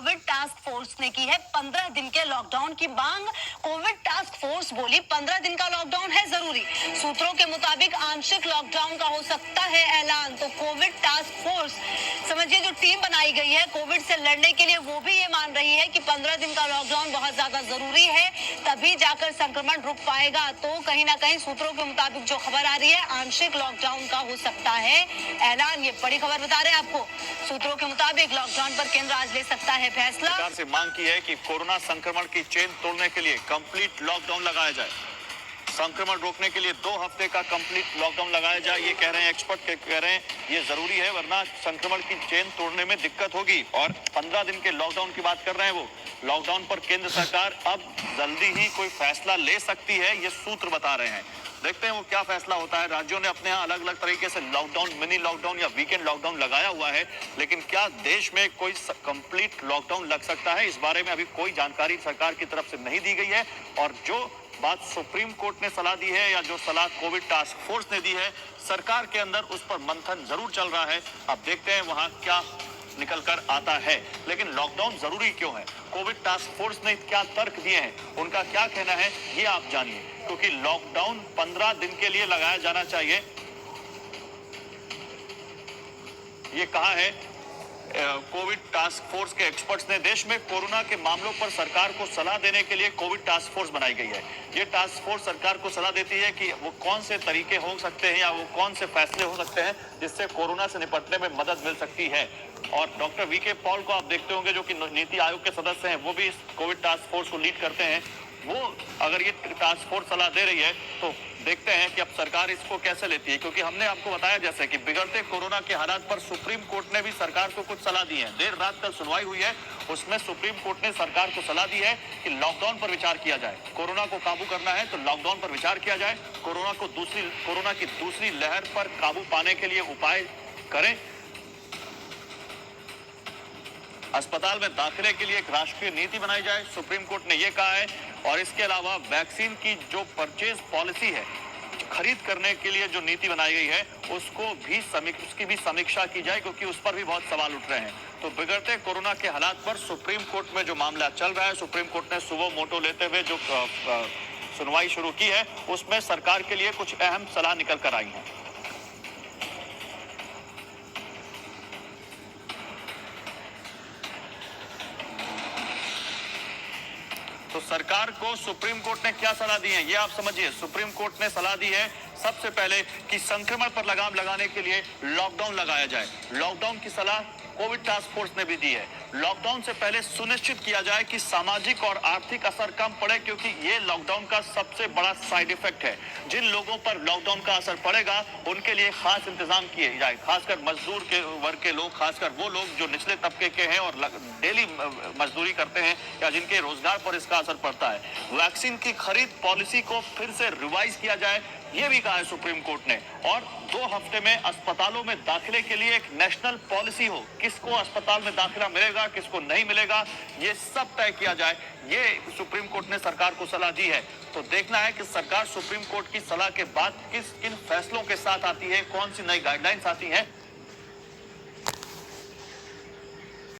Covid task force ने की है 15 दिन के लॉकडाउन की मांग। कोविड टास्क फोर्स बोली 15 दिन का लॉकडाउन है जरूरी। सूत्रों के मुताबिक आंशिक लॉकडाउन का हो सकता है ऐलान। तो कोविड टास्क फोर्स समझिए जो टीम बनाई गई है कोविड से लड़ने के लिए, वो भी ये मान रही है कि 15 दिन का लॉकडाउन बहुत ज्यादा जरूरी है, तभी जाकर संक्रमण रुक पाएगा। तो कहीं ना कहीं सूत्रों के मुताबिक जो खबर आ रही है आंशिक लॉकडाउन का हो सकता है ऐलान। ये बड़ी खबर बता रहे हैं आपको। सूत्रों के मुताबिक लॉकडाउन पर केंद्र आज ले सकता है फैसला। सरकार से मांग की है कि कोरोना संक्रमण की चेन तोड़ने के लिए कंप्लीट लॉकडाउन लगाया जाए। संक्रमण रोकने के लिए 2 हफ्ते का कंप्लीट लॉकडाउन लगाया जाए, ये कह रहे हैं एक्सपर्ट, कह रहे हैं ये जरूरी है, वरना संक्रमण की चेन तोड़ने में दिक्कत होगी। और 15 दिन के लॉकडाउन की बात कर रहे हैं वो। लॉकडाउन पर केंद्र सरकार अब जल्दी ही कोई फैसला ले सकती है, ये सूत्र बता रहे हैं। देखते हैं वो क्या फैसला होता है। राज्यों ने अपने यहाँ अलग अलग तरीके से लॉकडाउन, मिनी लॉकडाउन या वीकेंड लॉकडाउन लगाया हुआ है, लेकिन क्या देश में कोई कंप्लीट लॉकडाउन लग सकता है, इस बारे में अभी कोई जानकारी सरकार की तरफ से नहीं दी गई है। और जो बात सुप्रीम कोर्ट ने सलाह दी है या जो सलाह कोविड टास्क फोर्स ने दी है, सरकार के अंदर उस पर मंथन जरूर चल रहा है। अब देखते हैं वहां क्या निकल कर आता है। लेकिन लॉकडाउन जरूरी क्यों है, कोविड टास्क फोर्स ने क्या तर्क दिए हैं, उनका क्या कहना है, ये आप जानिए। क्योंकि लॉकडाउन 15 दिन के लिए लगाया जाना चाहिए, ये कहा है कोविड टास्क फोर्स के एक्सपर्ट्स ने। देश में कोरोना के मामलों पर सरकार को सलाह देने के लिए कोविड टास्क फोर्स बनाई गई है। ये टास्क फोर्स सरकार को सलाह देती है कि वो कौन से तरीके हो सकते हैं या वो कौन से फैसले हो सकते हैं जिससे कोरोना से निपटने में मदद मिल सकती है। और डॉक्टर वीके पॉल को आप देखते होंगे, जो कि नीति आयोग के सदस्य हैं, वो भी इस कोविड टास्क फोर्स को लीड करते हैं। वो अगर ये टास्क फोर्स सलाह दे रही है तो देखते हैं कि अब सरकार इसको कैसे लेती है। क्योंकि हमने आपको बताया जैसे कि बिगड़ते कोरोना के हालात पर सुप्रीम कोर्ट ने भी सरकार को कुछ सलाह दी है। देर रात कल सुनवाई हुई है, उसमें सुप्रीम कोर्ट ने सरकार को सलाह दी है कि लॉकडाउन पर विचार किया जाए। कोरोना को काबू करना है तो लॉकडाउन पर विचार किया जाए। कोरोना की दूसरी लहर पर काबू पाने के लिए उपाय करें। अस्पताल में दाखिले के लिए एक राष्ट्रीय नीति बनाई जाए, सुप्रीम कोर्ट ने यह कहा है। और इसके अलावा वैक्सीन की जो परचेज पॉलिसी है, खरीद करने के लिए जो नीति बनाई गई है, उसकी भी समीक्षा की जाए, क्योंकि उस पर भी बहुत सवाल उठ रहे हैं। तो बिगड़ते कोरोना के हालात पर सुप्रीम कोर्ट में जो मामला चल रहा है, सुप्रीम कोर्ट ने सुबह मोटो लेते हुए जो सुनवाई शुरू की है, उसमें सरकार के लिए कुछ अहम सलाह निकल कर आई है। तो सरकार को सुप्रीम कोर्ट ने क्या सलाह दी है, ये आप समझिए। सुप्रीम कोर्ट ने सलाह दी है सबसे पहले कि संक्रमण पर लगाम लगाने के लिए लॉकडाउन लगाया जाए। लॉकडाउन की सलाह कोविड टास्क फोर्स ने भी दी है। लॉकडाउन से पहले सुनिश्चित किया जाए कि सामाजिक और आर्थिक असर कम पड़े, क्योंकि ये लॉकडाउन का सबसे बड़ा साइड इफेक्ट है। जिन लोगों पर लॉकडाउन का असर पड़ेगा उनके लिए खास इंतजाम किए जाए, खासकर मजदूर के वर्ग के लोग, खासकर वो लोग जो निचले तबके के हैं और डेली मजदूरी करते हैं या जिनके रोजगार पर इसका असर पड़ता है। वैक्सीन की खरीद पॉलिसी को फिर से रिवाइज किया जाए, ये भी कहा है सुप्रीम कोर्ट ने। और 2 हफ्ते में अस्पतालों में दाखिले के लिए एक नेशनल पॉलिसी हो, किसको अस्पताल में दाखिला मिलेगा, किसको नहीं मिलेगा, ये सब तय किया जाए, ये सुप्रीम कोर्ट ने सरकार को सलाह दी है। तो देखना है कि सरकार सुप्रीम कोर्ट की सलाह के बाद किन फैसलों के साथ आती है, कौन सी नई गाइडलाइंस आती हैं।